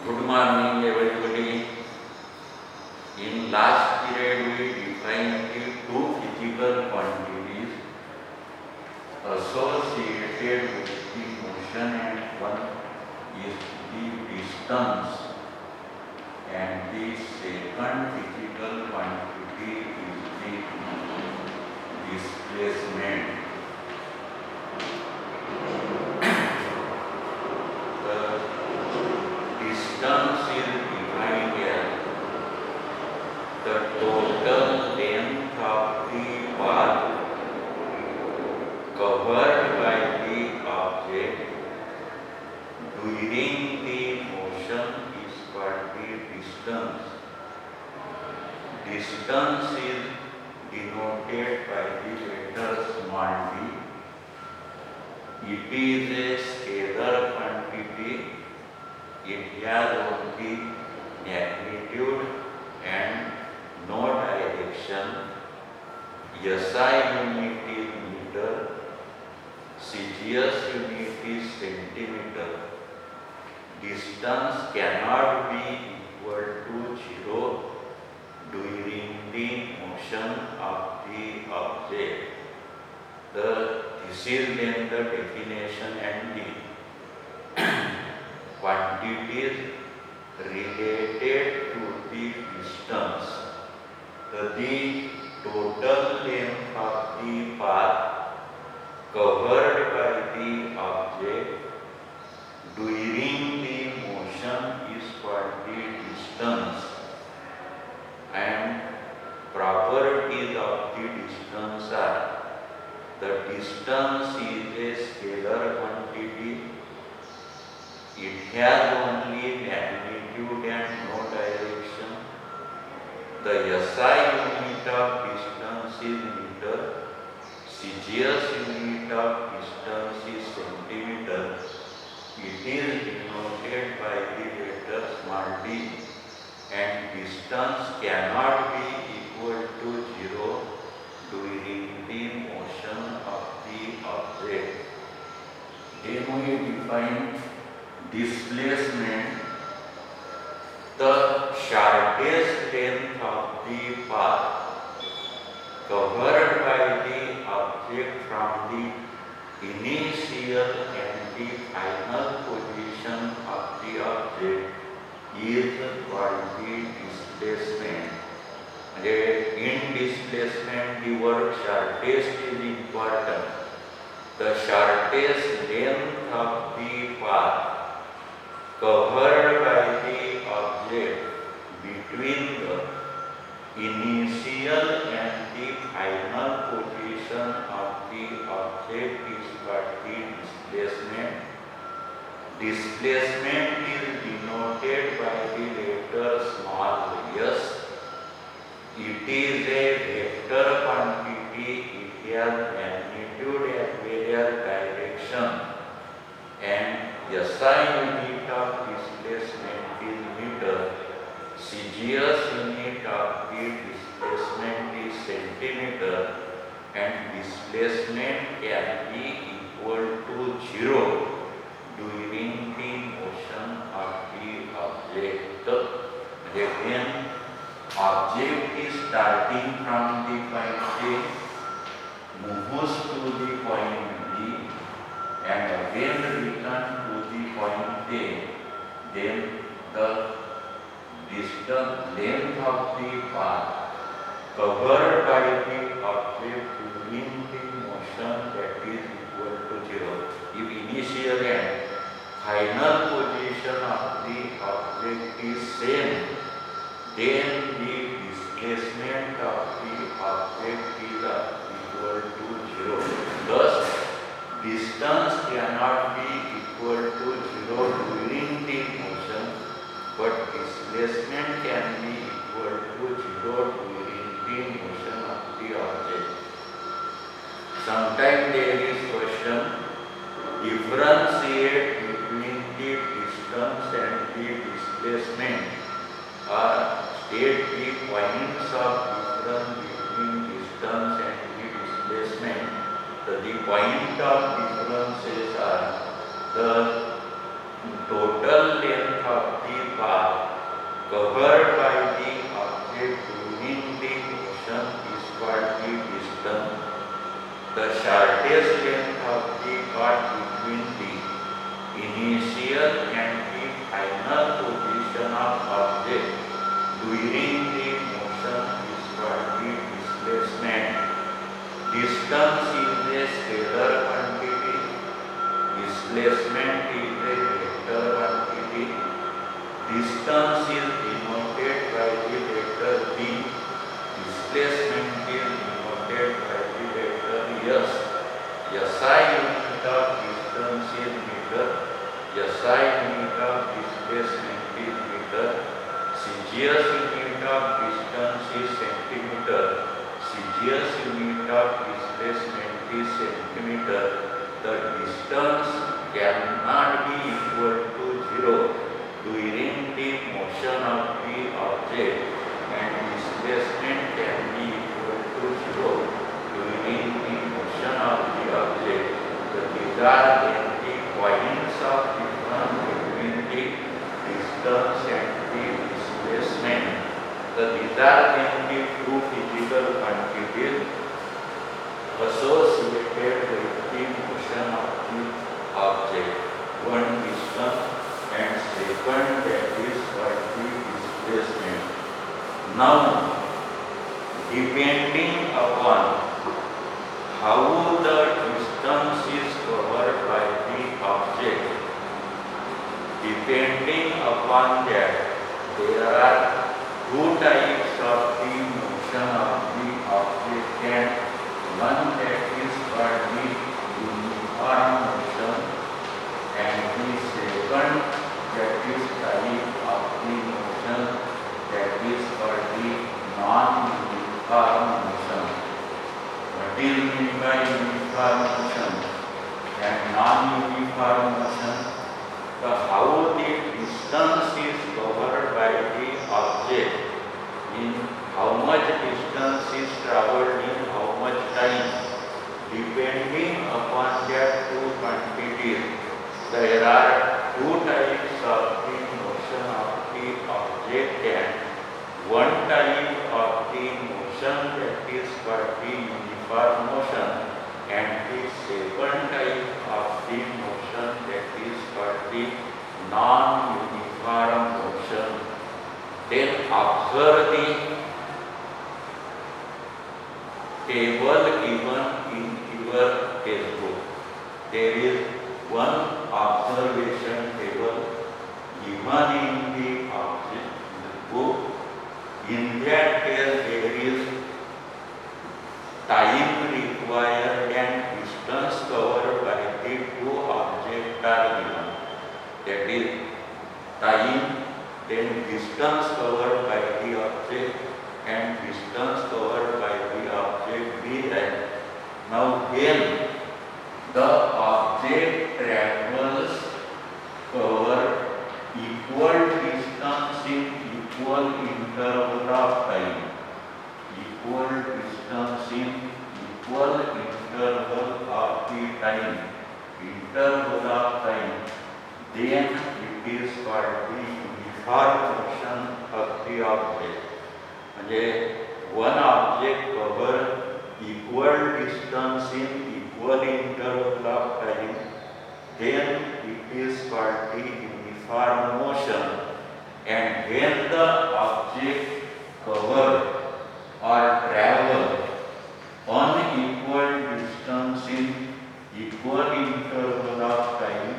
Good morning, everybody. In last period, we defined the two physical quantities associated with the motion, and one is the distance, and the second physical quantity is the displacement. The distance is defined as the total length of the path covered by the object during the motion is called the distance. Distance is denoted by the letter small d. It is a scalar quantity. It has only magnitude and no direction. SI unit is meter. CGS unit is centimeter. Distance cannot be equal to 0 during the motion of the object. This is then the definition and the quantities related to the distance. The total length of the path covered by the object during the motion is called the distance, and properties of the distance are: the distance is a scalar quantity. It has only magnitude and no direction. The SI unit of distance is meter. CGS unit of distance is centimeter. It is denoted by the letter small d, and distance cannot be equal to 0 during the motion of the object. Then we define displacement. The shortest length of the path covered by the object from the initial and the final position of the object is called the displacement. In displacement, the word shortest is important. The shortest length of the path covered by the object between the initial and the final position of the object is called the displacement. Displacement is denoted by the letter small s. It is a vector quantity. It has magnitude as well as direction, and SI unit of displacement is meter. CGS unit of the displacement is centimeter, and displacement can be equal to 0 during the motion of the object. Again, object is starting from the point A, moves to the point B, and again return to the point A. Then the distance length of the path covered by the object during the motion, that is equal to 0. If initial and final position of the object is same, then the displacement of the object is equal to 0. Thus, distance cannot be equal to 0 during the motion, but displacement can be equal to 0 during the motion of the object. Sometimes there is question: differentiate between the distance and the displacement, or state the points of difference between distance and the displacement. The point of differences are the total length of the path covered by the object during the motion is called the distance. The shortest length of the path between the initial and the final position of object during the motion is called the displacement. Distance is a scalar quantity. Displacement is a vector quantity. Distance is denoted by the letter D. Displacement is denoted by the letter S. SI unit of distance is meter. SI unit of displacement is meter. CGS unit of distance is centimeter. CGS unit of displacement is centimeter. The distance cannot be equal to 0 during the motion of the object, and displacement can be equal to 0 during the motion of the object. So these are then the points of difference between the distance and the displacement. So these are then the two physical quantities associated with the motion of the object. One distance and second that is called the displacement. Now, depending upon how the distance is covered by the object, depending upon that, there are two types of the motion of the object, and one that is called the uniform motion, and the second that is type of the motion that is called the non-uniform motion. What is meant by uniform motion and non-uniform motion? So how the distance is covered by the object, in how much distance is travelled in how much time, depending upon that two quantities. There are two types of the motion of the object, and one type of the motion that is called the uniform motion, and the second type of the motion that is called the non-uniform motion. Then observe the table given in your textbook. There is one observation table given in the object book. In that case, there is time required and distance covered by the two objects are given. That is time, then distance covered by the object, and distance covered by the object B. Now when the object travels cover equal distance in equal interval of time, equal distance in equal interval of the time, interval of time, then it is called the uniform motion of the object. म्हणजे one object cover equal distance in equal interval of time, then it is called the uniform motion. And when the object cover or travel unequal distance in equal interval of time,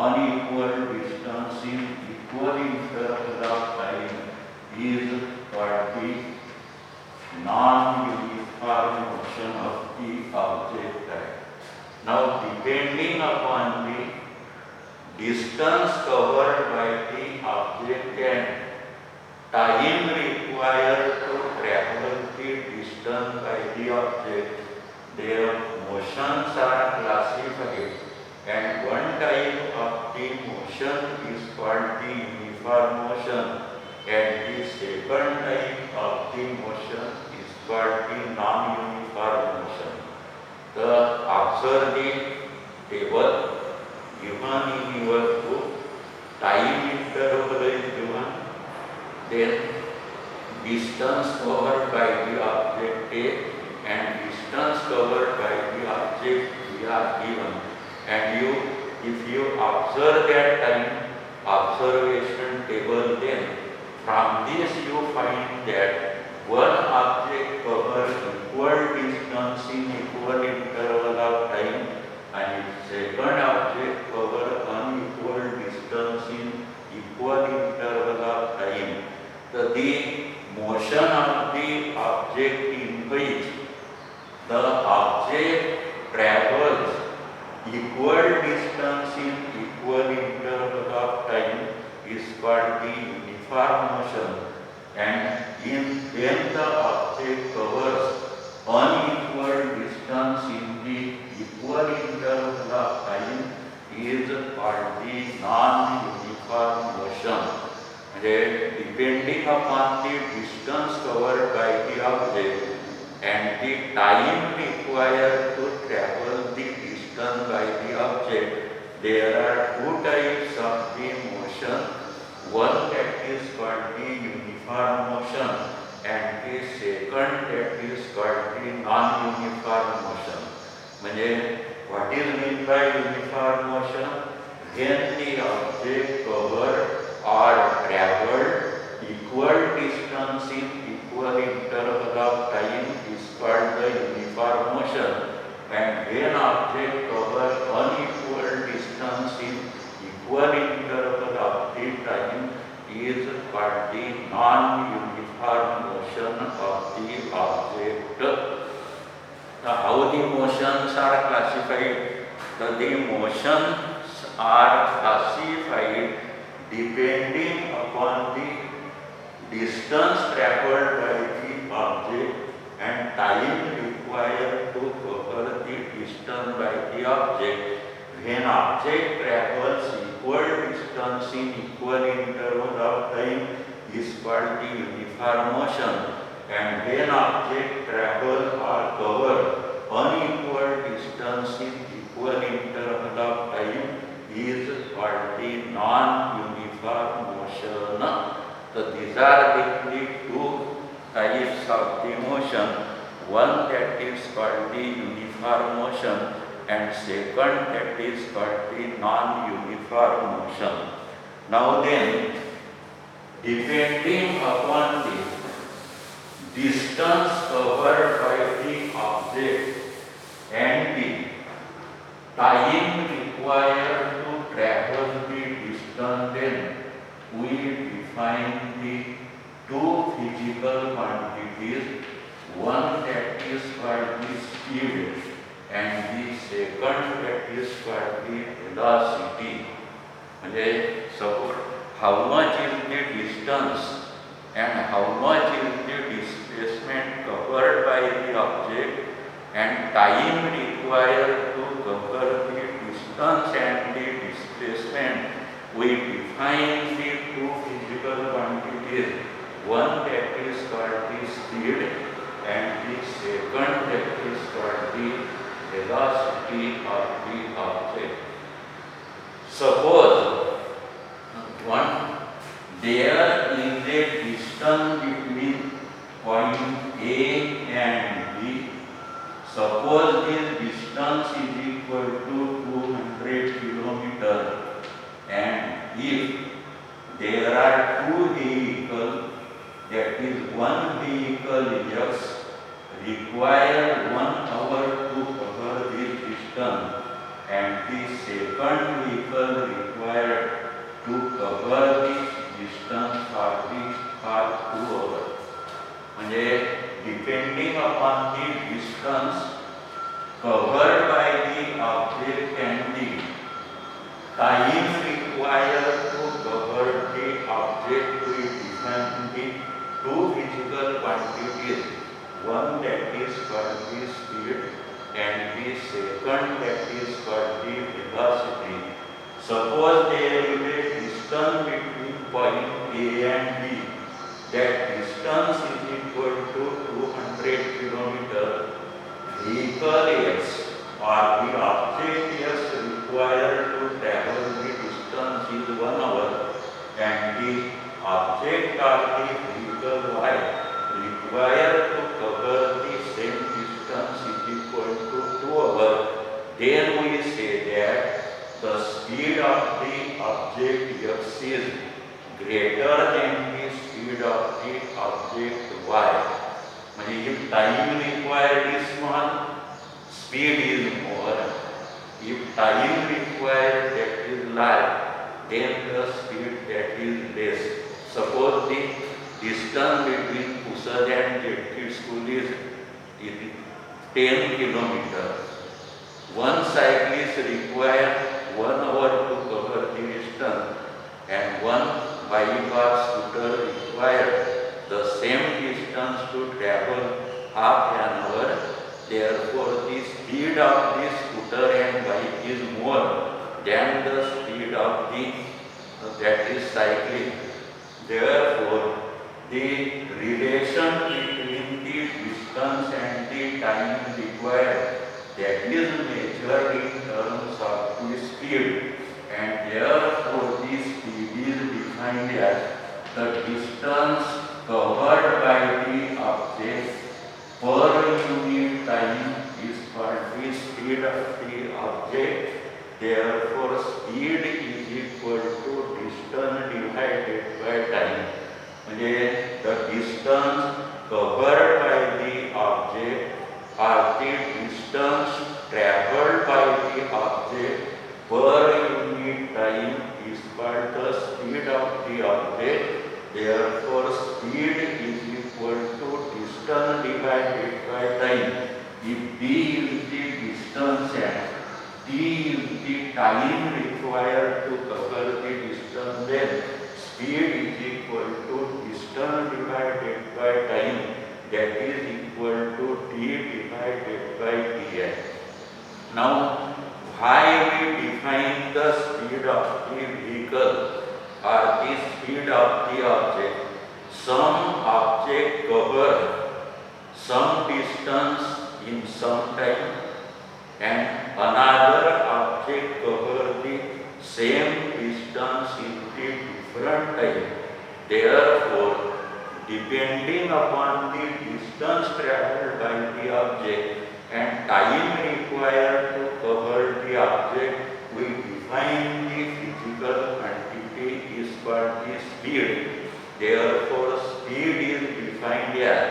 unequal distance in equal interval of time is called the non-uniform motion of the object. Now, depending upon the distance covered by the object and time required to travel the distance by the object, their motions are classified, and one type of the motion is called the uniform motion, and the second type of the motion is called the non-uniform motion. Observe the table given in your book. Time interval then distance covered by the object A and distance covered by the object B are given, and if you observe that time observation table, then from this you find that one object covers equal distance in equal interval of time and second object covers unequal distance in equal interval of time. So the motion of the object in which the object travels equal distance in equal interval of time is called the uniform motion, and when the object covers unequal distance in the equal interval of time is called the non-uniform motion. Depending upon the distance covered by the object and the time required to travel the distance by the object, there are two types of the motion. One that is called the uniform motion and the second that is called the non-uniform motion. What is meant by uniform motion? When the object covered or traveled equal distance in equal interval of time is called the uniform motion, and when object covers unequal distance in equal interval of the time is called the non-uniform motion of the object. How the motions are classified? The motions are classified depending upon the distance traveled by the object and time required to cover the distance by the object. When object travels equal distance in equal interval of time is called the uniform motion, and when object travels or cover unequal distance in equal interval of time is called the non-uniform motion. So these are the two types of the motion. One that is called the uniform motion and second that is called the non-uniform motion. Now then, depending upon the distance covered by the object and the time required to travel the distance, then we define the two physical quantities, one that is called the speed and the second that is called the velocity. Suppose how much is the distance and how much is the displacement covered by the object and time required to cover the distance and the displacement, we define the two physical quantities, one that is called the speed and the second that is called the velocity of the object. Suppose there is a distance between point A and B. Suppose this distance is equal to 200 km, and if there are two vehicles, that is one vehicle X require 1 hour to cover this distance and the second vehicle required to cover this distance for 2 hours. Depending upon the distance covered by the object and the time required to cover the object, we define the two physical quantities, one that is called the speed and the second that is called the velocity. Suppose there is a distance between point A and B. That distance is equal to 200 km. Vehicle X or the object X required to travel the distance is 1 hour and the object object of the vehicle y required to cover the same distance is equal to 2 hours, then we say that the speed of the object x is greater than the speed of the object y. म्हणजे if time required is small, speed is more. If time required that is large, then the speed that is less. Suppose the distance between Pusad and Jetki school is 10 kilometers. One cyclist requires 1 hour to cover the distance, and one bike or scooter requires the same distance to travel half an hour. Therefore, the speed of the scooter and bike is more than the speed of the that is cycling. Therefore, the relation between the distance and the time required, that is measured in terms of the speed, and therefore the speed is defined as the distance covered by the object per unit time is called the speed of the object. Therefore, speed is equal to distance divided by time. म्हणजे the distance covered by the object or the distance traveled by the object per unit time is called the speed of the object. Therefore, speed is equal to distance divided by time. If d is the distance and t is the time required to cover the distance, then speed is equal to distance divided by time, that is equal to t divided by dx. Now, why we define the speed of the vehicle or the speed of the object? Some object cover some distance in some time, and another object cover the same distance in the different time. Therefore, depending upon the distance traveled by the object and time required to cover the object, we define the physical quantity is called the speed. Therefore, speed is defined as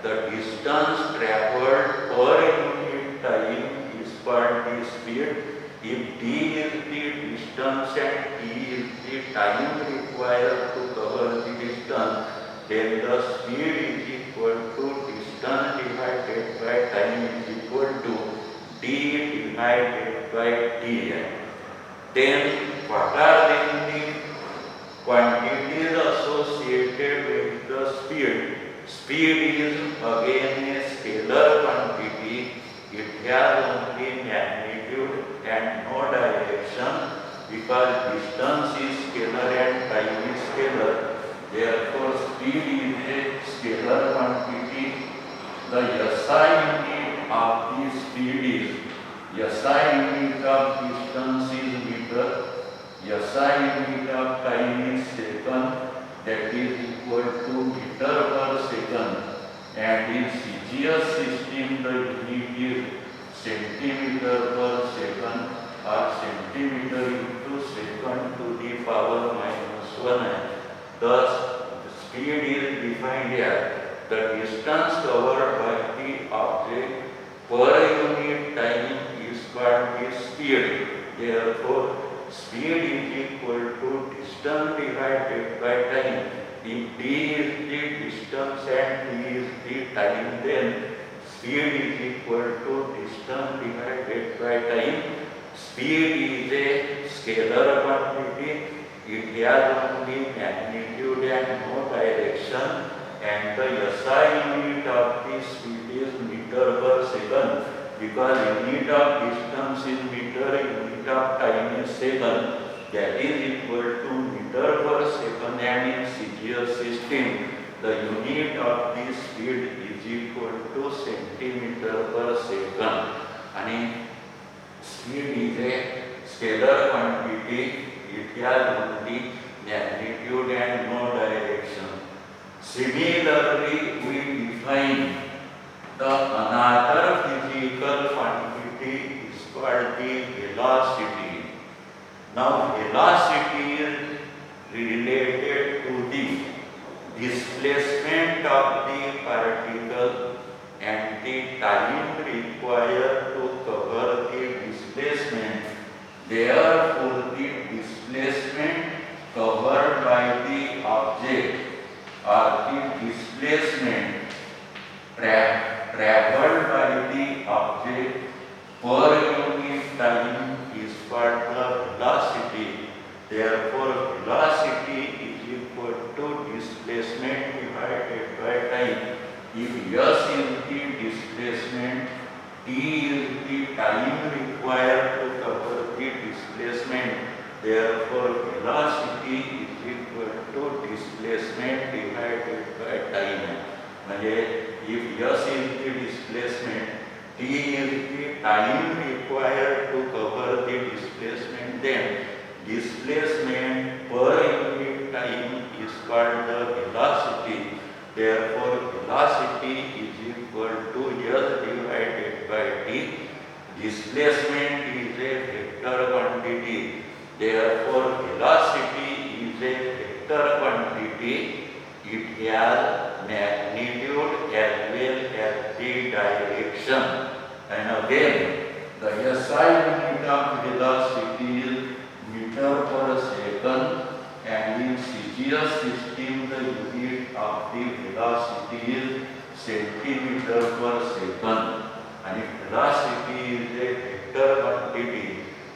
the distance traveled per unit time is called the speed. If d is the distance and t is the time required to cover the distance, then the speed is equal to distance divided by time is equal to d divided by dx. Then what are the quantities associated with the speed? Speed is again a scalar quantity. It has only magnitude and no direction, because distance is scalar and time is scalar. Therefore, speed is a scalar quantity. The SI unit of the speed is, SI unit of distance is meter, SI unit of time is second, that is equal to meter per second, and in CGS system the unit is centimeter per second or centimeter into second to the power -1. Thus, the speed is defined as the distance covered by the object per unit time is called the speed. Therefore, speed is equal to distance divided by time. If d is the distance and t is the time, then speed is equal to distance divided by time. Speed is a scalar quantity. It has only magnitude and no direction, and the SI unit of the speed is meter per second, because unit of distance is meter, unit of time is second, that is equal to meter per second, and in CGS system the unit of the speed is equal to centimeter per second. And speed is a scalar quantity. It has only magnitude and no direction. Similarly, we define the another physical quantity is called the velocity. Now, velocity is related to the displacement of the particle and the time required to cover the displacement. Therefore, the displacement covered by the object or the displacement traveled by the object per unit time is called the velocity. Therefore, velocity is equal to displacement divided by time. If s is the displacement, t is the time required to cover the displacement. Therefore, velocity is equal to displacement divided by time. म्हणजे if s is the displacement, t is the time required to cover the displacement, then displacement per unit time is called the velocity. Therefore, velocity is equal to s divided by t. Displacement is a vector quantity. Therefore, velocity is a vector quantity. It has magnitude as well as the direction. And again, the SI unit of velocity is meter per second, and in CGS system the unit of the velocity is centimeter per second. And if velocity is a vector quantity,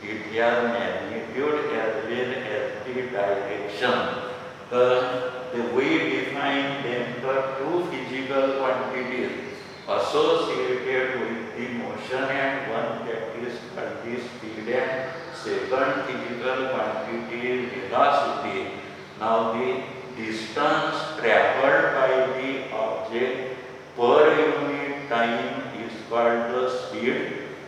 it has magnitude as well as the direction. We define them the two physical quantities associated with the motion, and one that is called the speed, and second physical quantity is velocity. Now the distance traveled by the object per unit time is called the speed.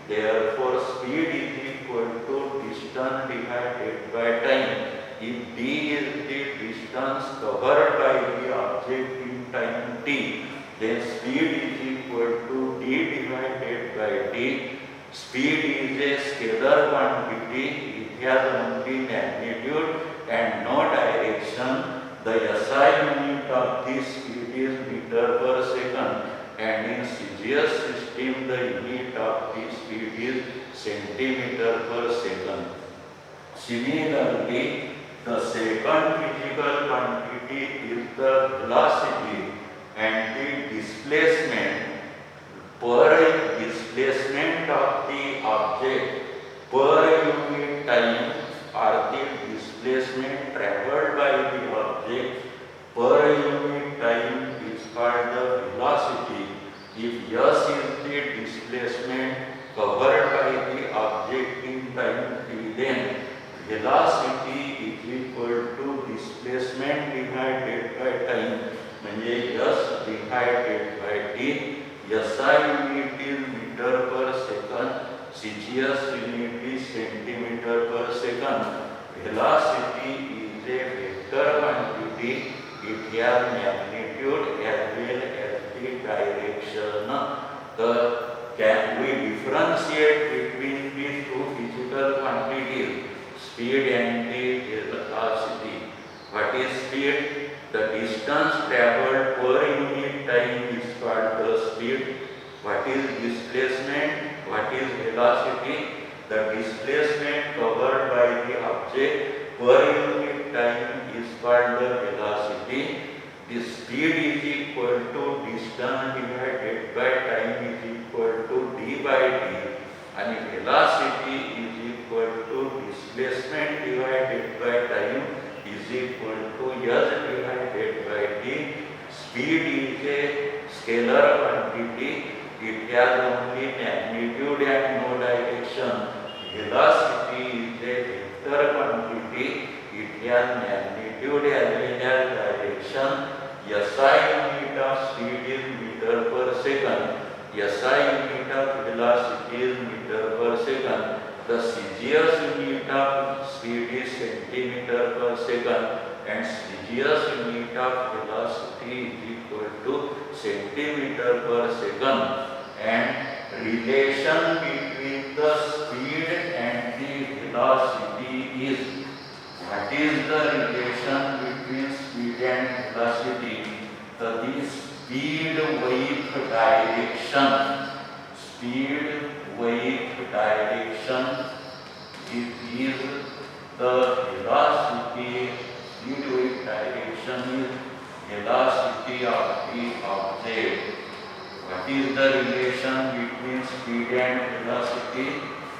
Therefore, speed is equal to distance divided by time. If d is the distance covered by the object in time t, then speed is equal to d divided by t. Speed is a scalar quantity. It has only magnitude and no direction. The SI unit of this speed is meter per second, and in CGS system the unit of this speed is centimeter per second. Similarly, the second physical quantity is the velocity, and the displacement per displacement of the object per unit time, or the displacement traveled by the object per unit time is called the velocity. If s is the displacement covered by the object in time t, then velocity is equal to displacement divided by time. म्हणजे s divided by t. SI unit is meter per second, CGS unit is centimeter per second. Velocity is a vector quantity. It has magnitude as well as the direction. Can we differentiate between these two physical quantities, speed and the velocity? What is speed? The distance traveled per unit time is called the speed. What is displacement? What is velocity? The displacement covered by the object per unit time is called the velocity. The speed is equal to distance divided by time is equal to d by t, and velocity is equal to displacement divided by time is equal to s divided by t. Speed is a scalar quantity. It has only magnitude and no direction. Velocity is a vector quantity. It has magnitude as well as direction. SI unit of speed is meter per second. SI unit of velocity is meter per second. The CGS unit of speed is centimeter per second. and serious unit of velocity is equal to centimeter per second, and relation between the speed and the velocity is, what is the relation between speed and velocity? The speed with direction, speed with direction is the velocity, speed with direction is velocity of the object. What is the relation between speed and velocity?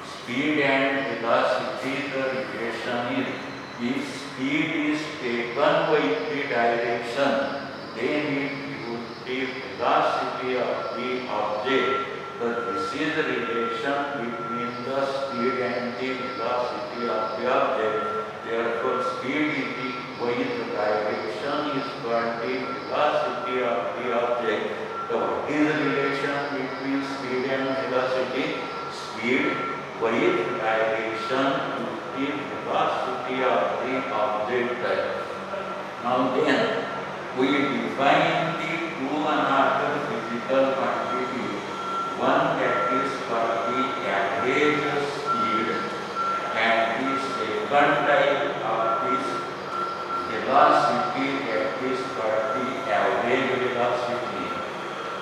Speed and velocity, the relation is, if speed is taken with the direction, then it would be velocity of the object. So this is the relation between the speed and the velocity of the object. Therefore, speed with direction is called the velocity of the object. So what is the relation between speed and velocity? Speed with direction is the velocity of the object. Now then, we define the two another physical quantities. One that is called the average speed, and the second type of this velocity that is called the average velocity.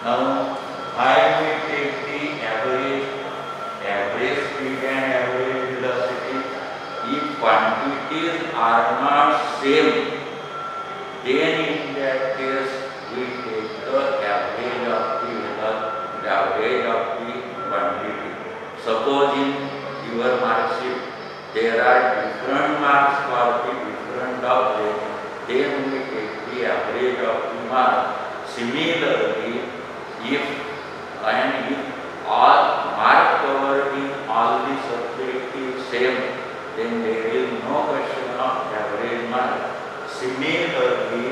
Now, I will take the average speed and average velocity. If quantities are not same, then in that case we take the average of the quantity. Suppose in your mark sheet there are different marks for the different objects, then we take the average of the mark. Similarly, if all mark covered in all the subject is same, then there is no question of average mark. Similarly,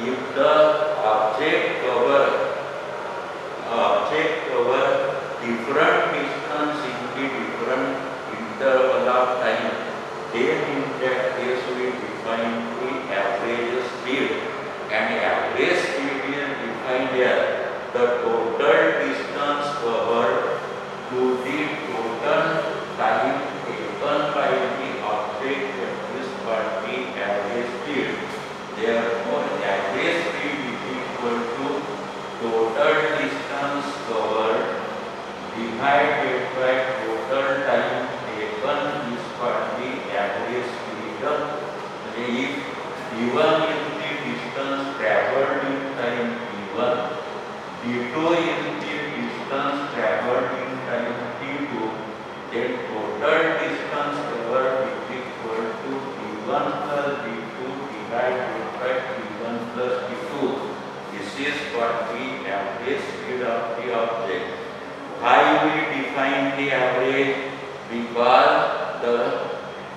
if the object cover different distance in the different interval of time, then in that case we define the average speed, and average speed is defined here, the total distance covered to the total time taken by the object, that is called the average speed. Therefore, average speed is equal to total distance covered divided by total time taken is called the average speed. If d1 is the distance traveled in time t1, d2 is the distance traveled in time t2, then total distance covered is equal to d1 plus d2 divided by d1 plus d2. This is what the average speed of the object. Why we define the average? Because the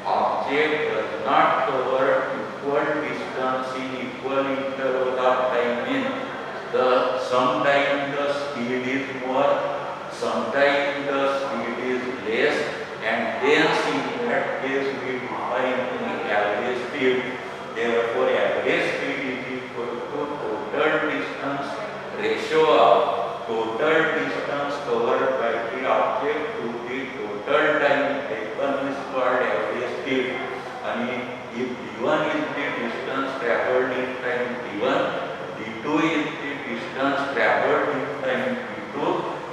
object does not cover equal distance in equal interval of time. Sometimes the speed is more, sometimes the speed is less, and hence in that case we define the average speed. Therefore, average speed is equal to total distance ratio of total distance covered by the object to the total time taken is called average speed. And if d1 is the distance traveled in time t1, d2 is the distance traveled in time t2,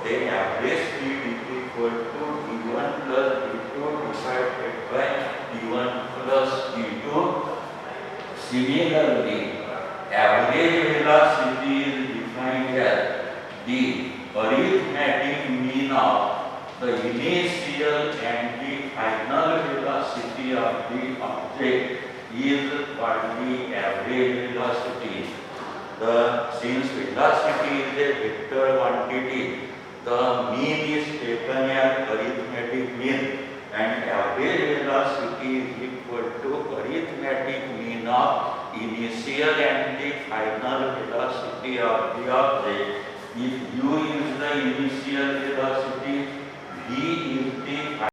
then average speed is equal to d1 plus d2 divided by d1 plus d2. Similarly, average velocity is defined as the arithmetic mean of the initial and the final velocity of the object is called the average velocity. Since velocity is a vector quantity, the mean is taken as arithmetic mean, and average velocity is equal to arithmetic mean of initial and the final velocity of the object. If u is the initial